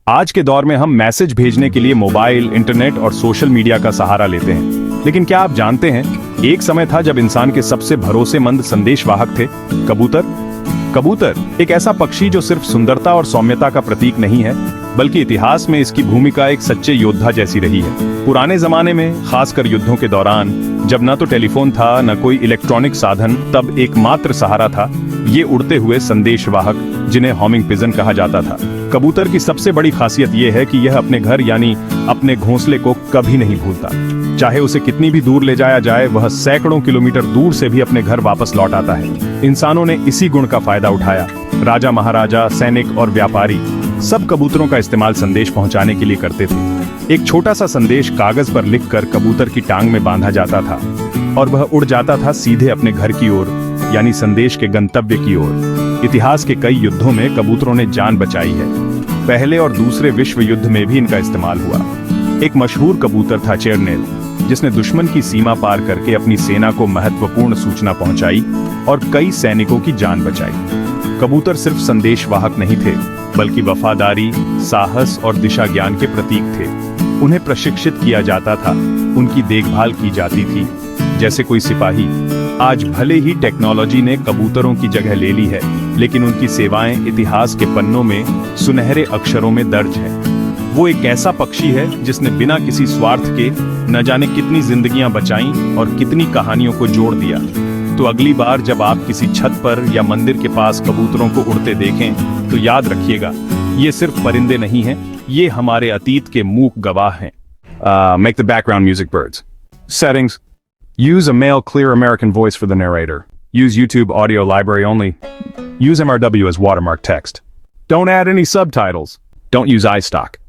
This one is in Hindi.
आज के दौर में हम मैसेज भेजने के लिए मोबाइल, इंटरनेट और सोशल मीडिया का सहारा लेते हैं। लेकिन क्या आप जानते हैं, एक समय था जब इंसान के सबसे भरोसेमंद संदेशवाहक थे कबूतर। कबूतर एक ऐसा पक्षी जो सिर्फ सुंदरता और सौम्यता का प्रतीक नहीं है, बल्कि इतिहास में इसकी भूमिका एक सच्चे योद्धा जैसी रही है। पुराने जमाने में, खासकर युद्धों के दौरान, जब न तो टेलीफोन था न कोई इलेक्ट्रॉनिक साधन, तब एकमात्र सहारा था ये उड़ते हुए संदेशवाहक, जिन्हें हॉमिंग पिजन कहा जाता था। कबूतर की सबसे बड़ी खासियत यह है कि यह अपने घर यानी अपने घोंसले को कभी नहीं भूलता। चाहे उसे कितनी भी दूर ले जाया जाए, वह सैकड़ों किलोमीटर दूर से भी अपने घर वापस लौट आता है। इंसानों ने इसी गुण का फायदा उठाया। राजा महाराजा, सैनिक और व्यापारी सब कबूतरों का इस्तेमाल संदेश पहुंचाने के लिए करते थे। एक छोटा सा संदेश कागज पर लिखकर कबूतर की टांग में बांधा जाता था और वह उड़ जाता था सीधे अपने घर की ओर, यानी संदेश के गंतव्य की ओर। इतिहास के कई युद्धों में कबूतरों ने जान बचाई है। पहले और दूसरे विश्व युद्ध में भी इनका इस्तेमाल हुआ। एक मशहूर कबूतर था चेरनेल, जिसने दुश्मन की सीमा पार करके अपनी सेना को महत्वपूर्ण सूचना पहुंचाई और कई सैनिकों की जान बचाई। कबूतर सिर्फ संदेशवाहक नहीं थे, बल्कि वफादारी, साहस और दिशा ज्ञान के प्रतीक थे। उन्हें प्रशिक्षित किया जाता था, उनकी देखभाल की जाती थी जैसे कोई सिपाही। आज भले ही टेक्नोलॉजी ने कबूतरों की जगह ले ली है, लेकिन उनकी सेवाएं इतिहास के पन्नों में सुनहरे अक्षरों में दर्ज हैं। वो एक ऐसा पक्षी है जिसने बिना किसी स्वार्थ के न जाने कितनी जिंदगियां बचाईं और कितनी कहानियों को जोड़ दिया। तो अगली बार जब आप किसी छत पर या मंदिर के पास कबूतरों को उड़ते देखें, तो याद रखिएगा, ये सिर्फ परिंदे नहीं हैं, ये हमारे अतीत के मूक गवाह हैं। Make the background music birds. Settings. Use a male clear American voice for the narrator. Use YouTube audio library only. Use MRW as watermark text. Don't add any subtitles. Don't use iStock.